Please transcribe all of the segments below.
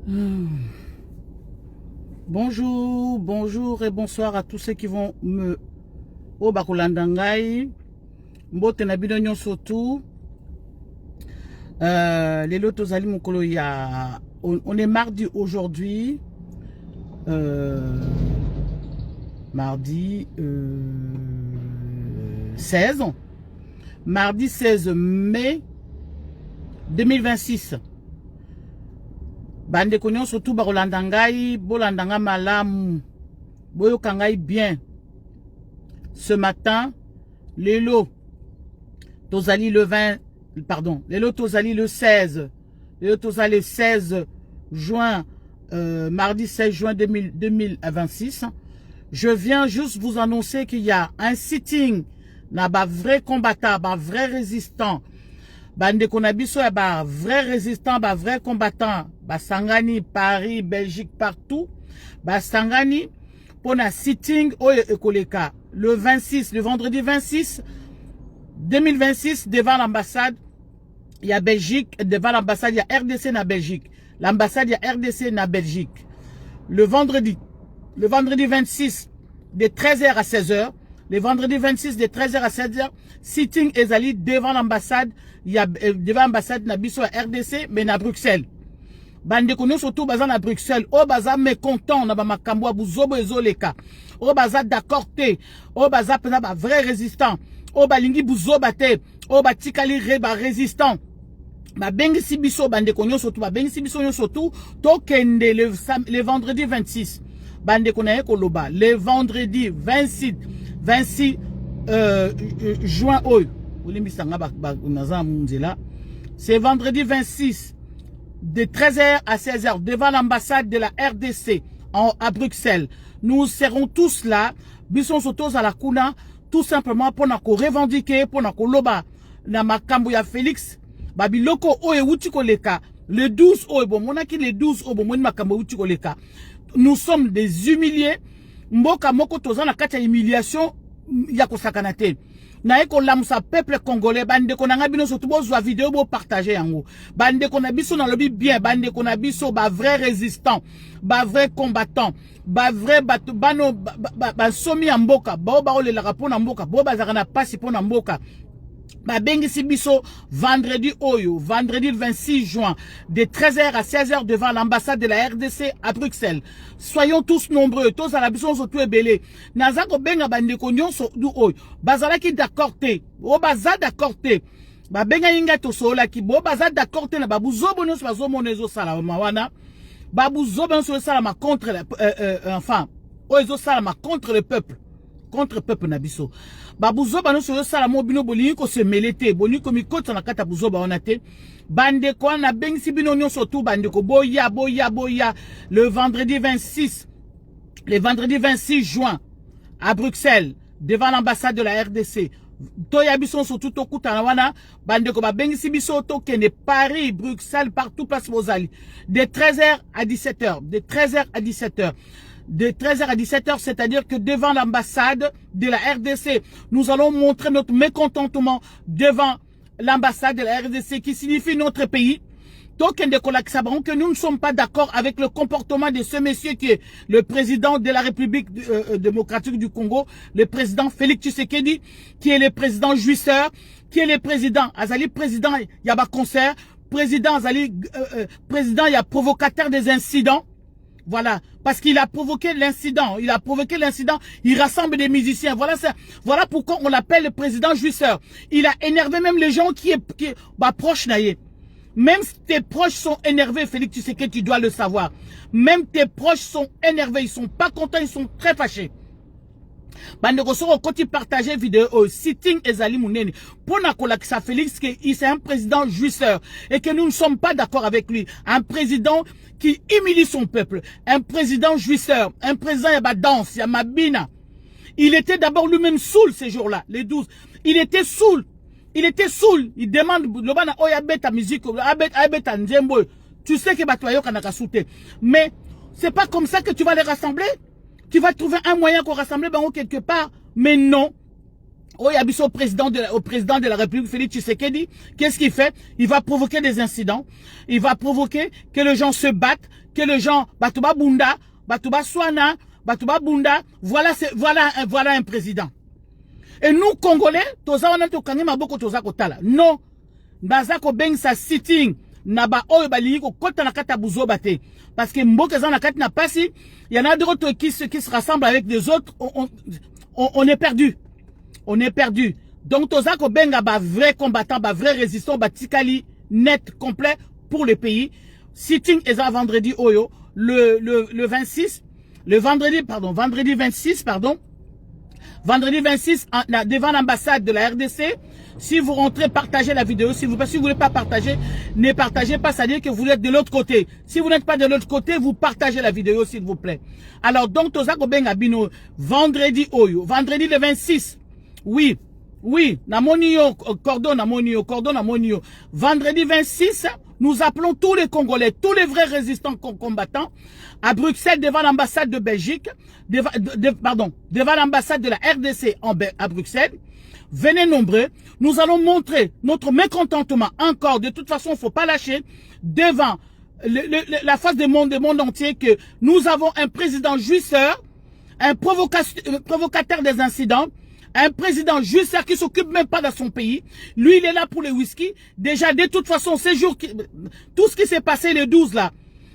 Hmm. Bonjour, bonjour et bonsoir à tous ceux qui vont me... Oh, bakulandangai. Mbote na bino nyonso tout. Les lotos ali mokolo ya... On est mardi aujourd'hui. Mardi 16. Mardi 16 mai 2026. Bande konyon surtout barolandangai, bolandanga malam, boyo kangai bien. Ce matin, Lelo Tozali le 20, pardon, Lelo Tozali le 16, Lelo Tozali le 16 juin, mardi 16 juin 2026. Je viens juste vous annoncer qu'il y a un sitting, na ba vrai combattant, ba vrai résistant, bande konabiso ya ba vrai résistant, ba vrai combattant, ba sangani Paris, Belgique, partout, ba sangani pour un sitting oyo ekoleka le 26, le vendredi 26 2026 devant l'ambassade, il y a Belgique, devant l'ambassade, il y a RDC na Belgique. L'ambassade, il y a RDC na Belgique. Le vendredi 26 de 13h à 16h, le vendredi 26 de 13h à 16h, sitting ezali devant l'ambassade, il y a devant l'ambassade na biso à RDC, mais na Bruxelles. Bande kono surtout bazan à Bruxelles, o baza mécontent na ba makambo buzobo ezoleka. O baza d'accord te, o baza pena ba vrai résistant. O balingi buzoba te, o batikali reba résistant. Ba bengi sibiso bande kono surtout, ba bengi sibiso surtout, to kende le vendredi 26. Bande konaye koloba, le vendredi 26 juin oyo. Olimbisanga ba naza munzela. C'est vendredi 26 de 13h à 16h devant l'ambassade de la RDC à Bruxelles. Nous serons tous là, bison sotos à la kuna, tout simplement pour nous revendiquer, pour nous loba na makambo ya Félix, babiloko oye wuti koleka, le 12 oye bon, monaki le 12 oye bon, moni makambo wuti koleka. Nous sommes des humiliés, mboka moko toza na kati ya humiliation ya kosakana te. Na eko lamusa peuple congolais, bande konanga bino surtout bozwa vidéo bo partager yango. Bande konabiso na lobi bien, bande konabiso ba vrai résistant, ba vrai combattant, ba vrai bano ba somi ya mboka, ba olelaka pona mboka, bo bazaka na pasi pona mboka. Ba bengisi biso vendredi oyo, vendredi 26 juin, de 13h à 16h devant l'ambassade de la RDC à Bruxelles. Soyons tous nombreux, tous à la biso surtout ebele. Nazako benga bandeko nyonso du oyo. Bazala ki d'accord te, o baza d'accord te. Ba benga inga to sola ki bo baza d'accord te na babu zobo nyonso bazomo nezo sala mawana. Babu zobo nyonso sala ma contre enfin, oyo sala ma contre le peuple. Contre peuple nabiso. Babuzo bano so sala mo bino bolingi ko se melete, boni ko mikota na kata buzo ba onate. Bande ko na bengisi bino nyonso tout bande ko boya le vendredi 26 juin à Bruxelles devant l'ambassade de la RDC. Toya biso surtout to kutana wana bande ko ba bengisi biso to kene Paris, Bruxelles, partout place Mozali de 13h à 17h, de 13h à 17h. De 13h à 17h, c'est-à-dire que devant l'ambassade de la RDC, nous allons montrer notre mécontentement devant l'ambassade de la RDC qui signifie notre pays. Donc, que nous ne sommes pas d'accord avec le comportement de ce monsieur qui est le président de la République démocratique du Congo, le président Félix Tshisekedi, qui est le président jouisseur, qui est le président, Azali président Yaba Concert, président Azali, président Yaba provocateur des incidents. Voilà, parce qu'il a provoqué l'incident. Il rassemble des musiciens. Voilà ça. Voilà pourquoi on l'appelle le président jouisseur. Il a énervé même les gens qui proches naïe. Même tes proches sont énervés, Félix, tu sais que tu dois le savoir. Même tes proches sont énervés, ils sont pas contents, ils sont très fâchés. Bande Kosoro, quand il partageait vidéo au sitting Ezali Mouneni, pour Nakolakisa Félix, qu'il c'est un président jouisseur et que nous ne sommes pas d'accord avec lui. Un président qui humilie son peuple. Un président jouisseur. Un président Yaba danse, Yamabina. Il était d'abord lui-même saoul ces jours-là, les 12. Il était saoul. Il demande, Lobana Oyabeta musique, Abeta Nzembo. Tu sais que Batoyo Kanaka souté. Mais c'est pas comme ça que tu vas les rassembler. Tu vas trouver un moyen qu'on rassemble quelque part. Mais non. Oh, Yabiso au président de la République, Félix Tshisekedi, qu'est-ce qu'il fait? Il va provoquer des incidents. Il va provoquer que les gens se battent, que les gens, Batouba Bunda, Batouba Swana, Batouba Bunda. Voilà un président. Et nous, Congolais, toza wana to kangema boko toza kotala. Non. Baza ko beng sa sitting. Naba oyo bali ko kota na kata buzo bate. Parce que mboka za na kata na pasi, il y en a d'autres qui se rassemblent avec des autres. On est perdu. On est perdu. Donc, Tozako Benga, vrai combattant, vrai résistant, tikali net, complet pour le pays. Sitting est à vendredi Oyo, le 26, vendredi 26, vendredi 26, devant l'ambassade de la RDC. Si vous rentrez, partagez la vidéo. S'il vous plaît, si vous ne voulez pas partager, ne partagez pas, c'est-à-dire que vous êtes de l'autre côté. Si vous n'êtes pas de l'autre côté, vous partagez la vidéo, s'il vous plaît. Alors, donc, Tozako Benga Bino, vendredi Oyo, vendredi le 26. Oui, namonio, cordon, namonio. Vendredi 26, nous appelons tous les Congolais, tous les vrais résistants combattants, à Bruxelles, devant l'ambassade de Belgique, devant l'ambassade de la RDC à Bruxelles. Venez nombreux, nous allons montrer notre mécontentement encore, de toute façon, il ne faut pas lâcher, devant la face du monde entier, que nous avons un président jouisseur, un provocateur des incidents, un président juste qui s'occupe même pas de son pays. Lui, il est là pour le whisky. Déjà, de toute façon, ces jours, tout ce qui s'est passé le 12 là,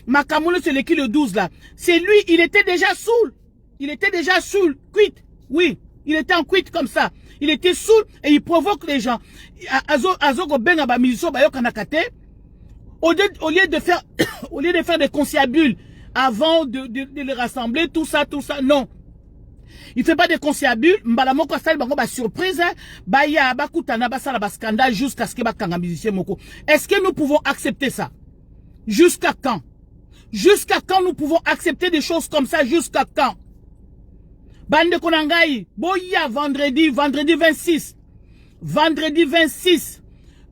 Makamoule, c'est le 12 là, c'est lui, il était déjà saoul. Il était déjà saoul, quitte. Oui, il était en quitte comme ça. Il était saoul et il provoque les gens. Azoko Benga Bamiso Bayo Kanakate, au lieu de faire des conciliabules avant de les rassembler, tout ça, non. Il fait pas de conciliabule, mbalamoko sali bango ba surprise, ba ya ba kutana ba sala ba scandale jusqu'à ce que ba kanga musicien moko. Est-ce que nous pouvons accepter ça? Jusqu'à quand? Jusqu'à quand nous pouvons accepter des choses comme ça? Jusqu'à quand? Bande konangai, boya vendredi 26. Vendredi 26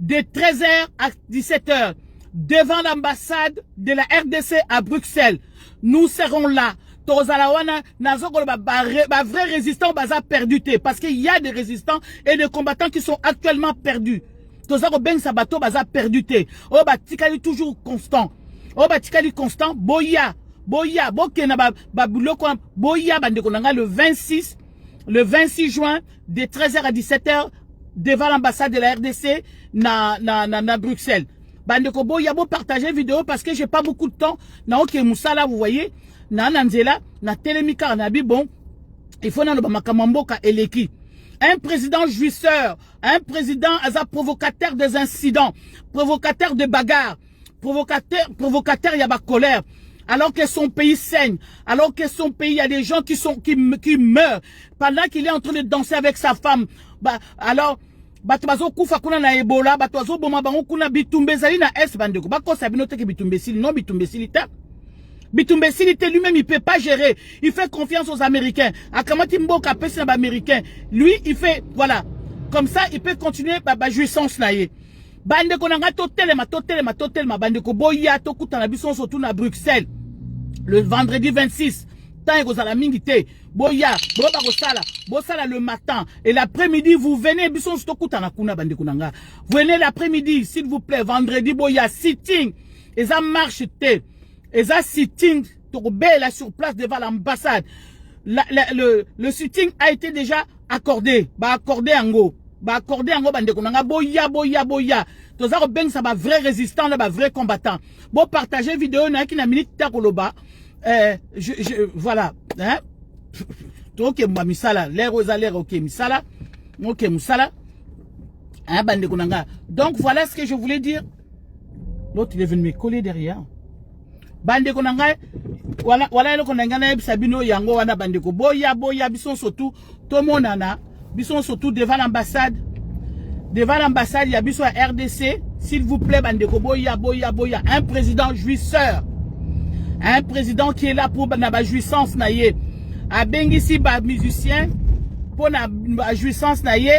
de 13h à 17h devant l'ambassade de la RDC à Bruxelles. Nous serons là. Tozalawana, nazoko ba vrai résistant baza perdu parce qu'il y a des résistants et des combattants qui sont actuellement perdus. Tozako ben sabato baza perdu oh ba tikali toujours constant. Oh ba tikali constant boya bokena ba buloko boya bande konanga le 26 juin de 13h à 17h devant l'ambassade de la RDC na Bruxelles. Bande ko boya bo partager vidéo parce que j'ai pas beaucoup de temps. Na OK Moussala vous voyez. Na Nanzela, na Télémika, na Bibon, il faut na Makamamboka Eleki. Un président jouisseur, un président provocateur des incidents, provocateur de bagarres, provocateur y a ma colère. Alors que son pays saigne, alors que son pays, il y a des gens qui meurent pendant qu'il est en train de danser avec sa femme. Alors, batuazo kufa kuna na Ebola, batuazo boma bango kuna bitumbe zali na S bandeko. Bako sabinote ke bitumbe sili, non bitumbe sili ta. Bitumbe Silité lui-même, il peut pas gérer. Il fait confiance aux Américains. Akamati Mboka pèse américain. Lui, il fait, voilà. Comme ça, il peut continuer ba jouissance naie. Bande konanga totelema. Bande ko boya to kutana bison surtout na Bruxelles. Le vendredi 26. Tant et la mingité. Boya, bosala le matin. Et l'après-midi, vous venez bison surtout kutana kuna bande konanga. Venez l'après-midi, s'il vous plaît. Vendredi, boya, sitting. Et ça marche té. Et ça, sitting, là sur place devant l'ambassade. Le sitting a été déjà accordé. Accordé en go, bande konanga boya. Tozako beng ça va vrai résistant, là, vrai combattant. Bon, partagez vidéo, na qui na minute takoloba. Voilà, hein. Ok, misala, l'air aux l'air, ok, misala. Ok, musala. Hein, bande konanga. Donc, voilà ce que je voulais dire. L'autre, il est venu me coller derrière. Bande konanga wala eloko nangana sabino yango wana bande ko boya bison surtout to monana bison surtout devant l'ambassade il y a biso à RDC s'il vous plaît bande ko boya un président jouisseur, un président qui est là pour na ba jouissance na ye a bengisi ba musicien pour na ba jouissance na ye.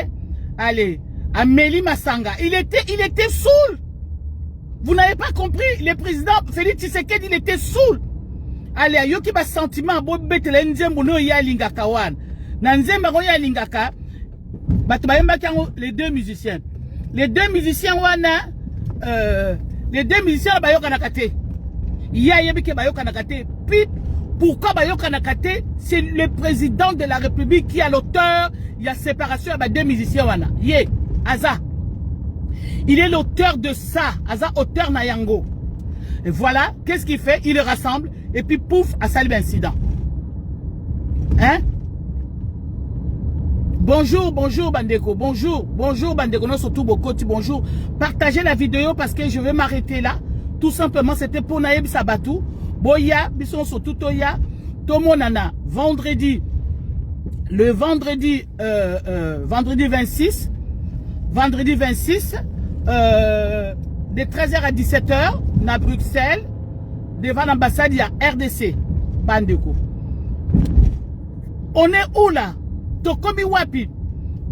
Allez, Amélie Masanga, il était saoul. Vous n'avez pas compris, le président Félix Tshisekedi, il était saoul. Allez, yoki ba sentiment bo betele nzembo no ya lingaka wan. Na nzembo ya lingaka Les deux musiciens. Les deux musiciens, les deux musiciens, il y a Yébike Bayoka Nakate. Puis, pourquoi Bayoka Nakate? C'est le président de la République qui est l'auteur. Il y a séparation avec deux musiciens. Yé, Aza. Il est l'auteur de ça. Aza, auteur Nayango. Et voilà, qu'est-ce qu'il fait? Il les rassemble. Et puis, pouf, à salut incident. Hein? Bonjour, bonjour Bandeko, bonjour, bonjour Bandeko, non surtout Bokoti, bonjour. Partagez la vidéo parce que je vais m'arrêter là. Tout simplement, c'était pour Naïb Sabatou. Boya, Bisson surtout Toya, Tomonana, vendredi, le vendredi 26, de 13h à 17h, à Bruxelles, devant l'ambassade, il y a RDC, Bandeko. On est où là? Tokomi wapi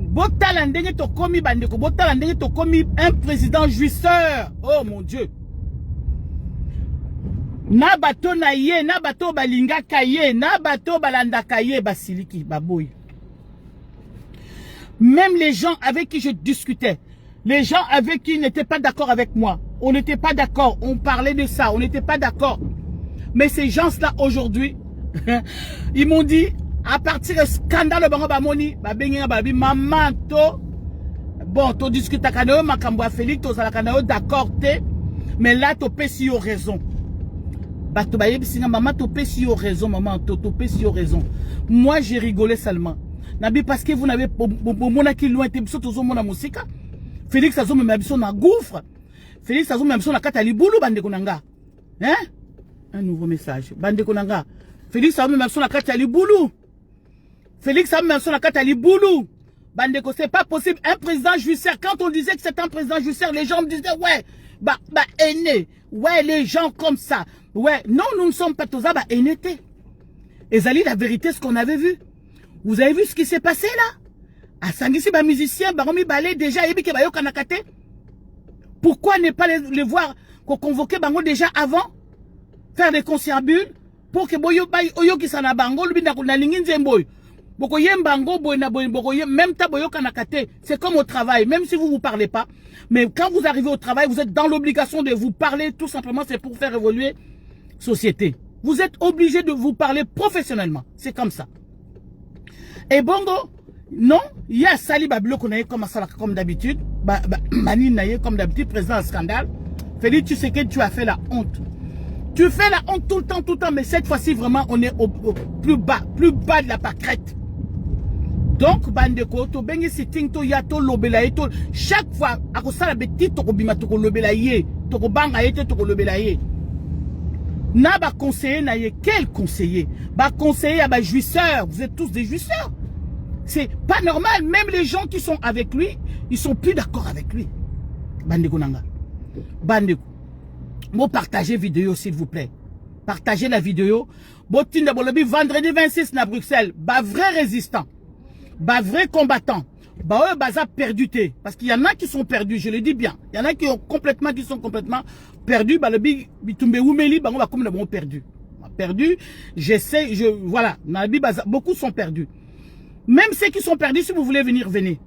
botala ndenge tokomi bandeko botala ndenge tokomi un président jouisseur. Oh mon Dieu, na bato na ye na bato balinga kaye na bato balanda kaye basiliki baboy. Même les gens avec qui je discutais, les gens avec qui n'étaient pas d'accord avec moi, on n'était pas d'accord, on parlait de ça, on n'était pas d'accord. Mais ces gens-là aujourd'hui ils m'ont dit à partir du scandale bango bamoni babenga babi maman to bon to discute kanao makambo a Félix to sala kanao d'accord té mais là to pesi au raison bato bayebi singa maman to pesi au raison maman to pesi au raison. Moi j'ai rigolé seulement nabi parce que vous n'avez mona ki loin té biso tozo mona musika Félix azo me biso na gouffre Félix azo me biso na kata libulu bande konanga hein. Un nouveau message bande konanga Félix azo me biso na kata libulu Félix a même son la Katali Boulou. Bandeko, c'est pas possible. Un président jouisseur. Quand on disait que c'est un président jouisseur, les gens me disaient, ouais, aîné. Ouais, les gens comme ça. Ouais, non, nous ne sommes pas tous là, aînété. Et Zali, la vérité, ce qu'on avait vu. Vous avez vu ce qui s'est passé là? À Sangisi, musicien, baromi balé, déjà, Ebike Bayo Kanakate. Pourquoi ne pas les voir, qu'on convoquait Bango déjà avant? Faire des concierbules pour que Boyo Bayo Oyo qui s'en a Bango, lui, na lingin zemboy. Même c'est comme au travail, même si vous ne parlez pas. Mais quand vous arrivez au travail, vous êtes dans l'obligation de vous parler. Tout simplement, c'est pour faire évoluer la société. Vous êtes obligé de vous parler professionnellement. C'est comme ça. Et non, il y a Sali Babilo qu'on a comme d'habitude. Mani Naye comme d'habitude, président scandale. Félix, tu sais que tu as fait la honte. Tu fais la honte tout le temps, mais cette fois-ci, vraiment, on est au plus bas de la pâquerette. Donc, bandeko, to bengi sitting to yato lobelaye to chaque fois, à cause la bêtise to bima to lobelaye, to banga yete to lobelaye. Na ba conseiller na ye quel conseiller? Ba conseiller ba jouisseur, vous êtes tous des jouisseurs. C'est pas normal, même les gens qui sont avec lui, ils sont plus d'accord avec lui. Bandeko nanga. Bandeko. Bon, partagez vidéo s'il vous plaît. Partagez la vidéo. Botinda bolobi vendredi 26 na Bruxelles, ba vrai résistant. Bah vrai combattant, bah eux bah ça perdu té, parce qu'il y en a qui sont perdus, je le dis bien, il y en a qui sont complètement perdus, bah le bitumbe oumeli bah on va comme le bon perdu, voilà, beaucoup sont perdus, même ceux qui sont perdus, si vous voulez venir, venez.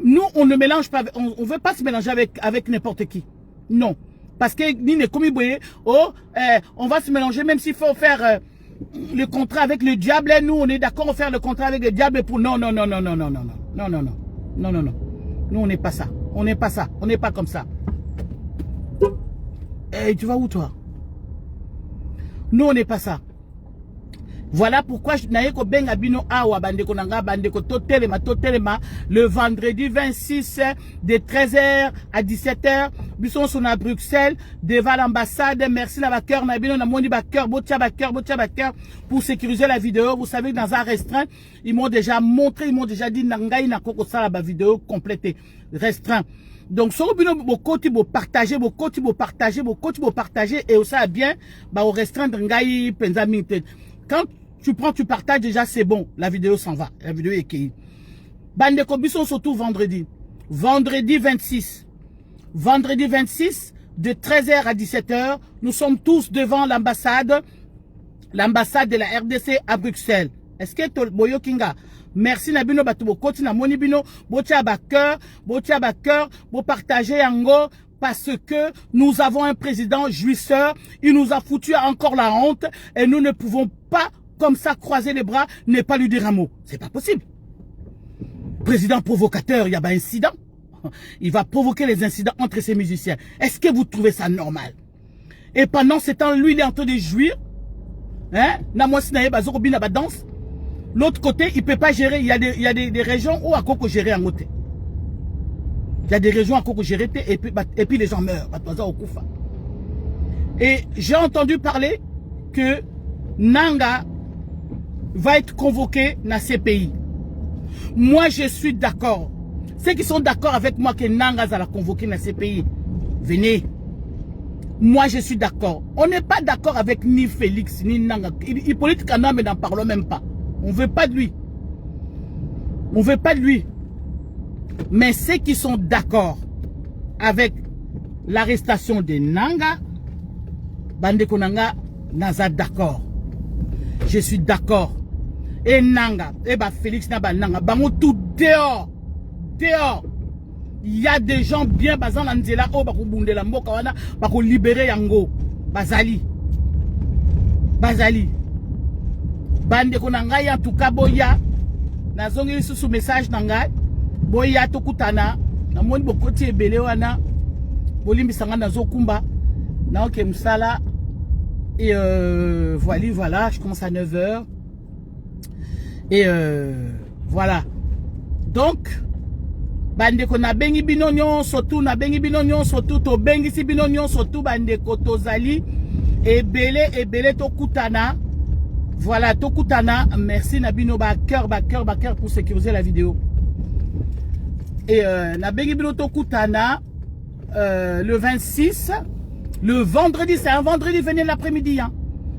Nous on ne mélange pas, on veut pas se mélanger avec n'importe qui, non, parce que ni ne comme on va se mélanger même s'il faut faire le contrat avec le diable, nous on est d'accord à faire le contrat avec le diable pour non. Nous on n'est pas ça. On n'est pas ça. On n'est pas comme ça. Et tu vas où toi? Nous on n'est pas ça. Voilà pourquoi je n'ai qu'au ben abino awa bandeko nanga bandeko totelema le vendredi 26 de 13h à 17h bisson sont à Bruxelles devant l'ambassade. Merci la cœur nabino na moni ba cœur botia ba cœur pour sécuriser la vidéo. Vous savez que dans un restreint, ils m'ont déjà montré, ils m'ont déjà dit nangai na koko sala ba vidéo complète restreint. Donc sur bino bokoti bo partager et ça bien ba au restreindre ngai penza minte. Quand tu prends, tu partages déjà, c'est bon. La vidéo s'en va. La vidéo est cueillie. Bandeko Bisson surtout vendredi. Vendredi 26. Vendredi 26, de 13h à 17h, nous sommes tous devant l'ambassade de la RDC à Bruxelles. Est-ce que Boyo Kinga, Merci Nabino Batubo Koti na moni bino botia ba cœur, bo partager yango parce que nous avons un président jouisseur, il nous a foutu encore la honte et nous ne pouvons pas comme ça croiser les bras, ne pas lui dire un mot. C'est pas possible. Président provocateur, il y a pas incident. Il va provoquer les incidents entre ces musiciens. Est-ce que vous trouvez ça normal? Et pendant ce temps, lui, il est en train de jouir. Hein? Danse. L'autre côté, il ne peut pas gérer. Il y a des régions où à Koko gérer en côté. Il y a des régions à Koko gérer et puis les gens meurent. Et j'ai entendu parler que Nanga va être convoqué dans ces pays. Moi, je suis d'accord. Ceux qui sont d'accord avec moi que Nanga va la convoquer dans ces pays, venez. Moi, je suis d'accord. On n'est pas d'accord avec ni Félix, ni Nanga. Hippolyte Kanambe n'en parlons même pas. On ne veut pas de lui. On ne veut pas de lui. Mais ceux qui sont d'accord avec l'arrestation de Nanga, Bandeko Nanga, Naza d'accord. Je suis d'accord. Et Nanga, et bah Félix Naba Nanga, bango tout dehors. Dehors. Il y a des gens bien basant l'Anzela, oh, bako bundela mboka wana, bako libérer yango. Bazali. Bazali. Bandeko Nanga, en tout cas, boya. Nazongi sous message Nanga. Boya tokutana. Namoni bokoti ebele wana. Bolimbi sanga nazo kumba. Na ok msala. Et voilà, je commence à 9 h. Et voilà. Donc, bandeko na bengi binonyon, surtout na bengi binonyon, surtout to bengi si binonyon, surtout bandeko tozali. Ebele to kutana. Voilà, to kutana. Merci Nabino ba cœur pour sécuriser la vidéo. Et na bengi bino to kutana le 26. Le vendredi, c'est un vendredi, venez l'après-midi. Hein.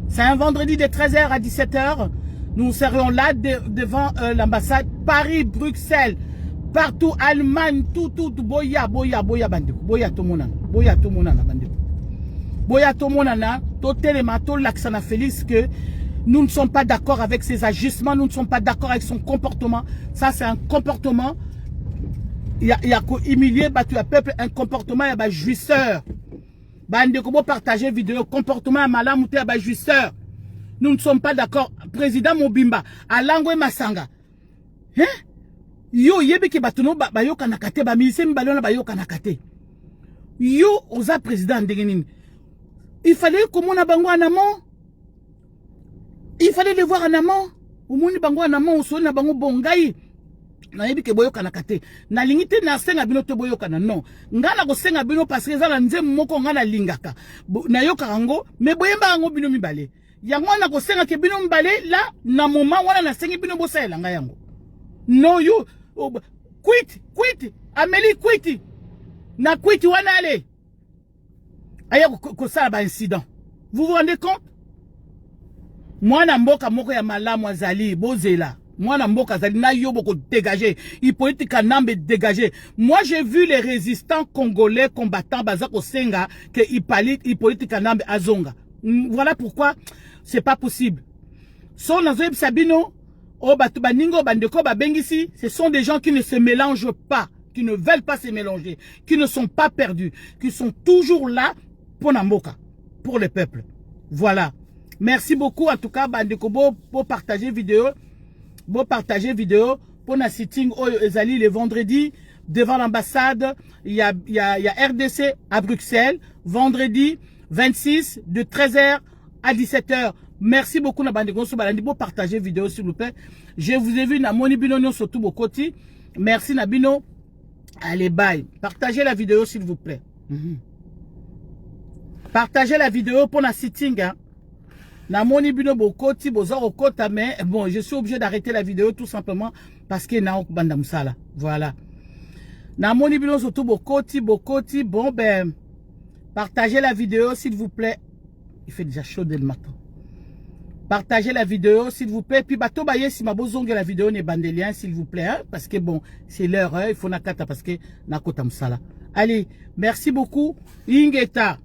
C'est un vendredi de 13 h à 17 h. Nous serons là devant l'ambassade Paris, Bruxelles, partout, Allemagne, tout, boya, bandeko. Boya tout monana, bandeko. Boya tout monana, tout téléma, tout l'accent Félix que nous ne sommes pas d'accord avec ses agissements, nous ne sommes pas d'accord avec son comportement. Ça, c'est un comportement, il y a qu'au humilier, battu à peuple, un comportement, il y a jouisseur. Bandeko, bo partager vidéo, comportement, malamouté, il y a jouisseur. Nous ne sommes pas d'accord. Président Mobimba, Alangwe Masanga. Hein? Yo, yebe ke batuno bayo kanakate, ba milise mbalona bayo kanakate. Yo, oza président ndengenine. Il fallait qu'on a bango en amont. Il fallait les voir en amont. Au moins, bango en amont, on na bango bongai. Na yebi ke boyo kanakate. Na lingite na senga bino te boyo kana non. Ngana ko senga bino parce que za na nze moko ngana lingaka. Na yo karango, me boyemba ngo bino mibale. Yango na ko senga ke bino mbale la na moment wana na sengi bino bosela nga yango. No you quit Amélie quit na quit wana ale aya ko sala ba incident. Vous vous rendez compte? Moi na mboka moko ya malamu azali bozela. Moi na mboka azali na yo boko dégager. Hippolyte Kanambe dégager. Moi j'ai vu les résistants congolais combattants bazako senga que Hippolyte Kanambe azonga. Voilà pourquoi c'est pas possible. Son nazoyeb sabino, oh batubaningo bandeko babengisi, ce sont des gens qui ne se mélangent pas, qui ne veulent pas se mélanger, qui ne sont pas perdus, qui sont toujours là pour Namboka, pour le peuple. Voilà. Merci beaucoup en tout cas bandeko pour partager vidéo, pour na sitting ezali le vendredi devant l'ambassade, il y a RDC à Bruxelles, vendredi 26 de 13 h à 17 h. Merci beaucoup na bandeko so balandi pour partager vidéo s'il vous plaît. Je vous ai vu na moni binonyo surtout bokoti. Merci na bino. Allez bye. Partagez la vidéo s'il vous plaît. Partagez la vidéo pour la sitting hein. Na moni bino bokoti bozaro kota mais bon, je suis obligé d'arrêter la vidéo tout simplement parce que na banda musala. Voilà. Na moni bino surtout bokoti bon ben partagez la vidéo s'il vous plaît. Il fait déjà chaud dès le matin. Partagez la vidéo s'il vous plaît. Puis bato baye si ma bozonge la vidéo ne bandelien s'il vous plaît hein, parce que bon c'est l'heure hein, il faut nakata parce que nakota msala. Allez, merci beaucoup. Ingeta.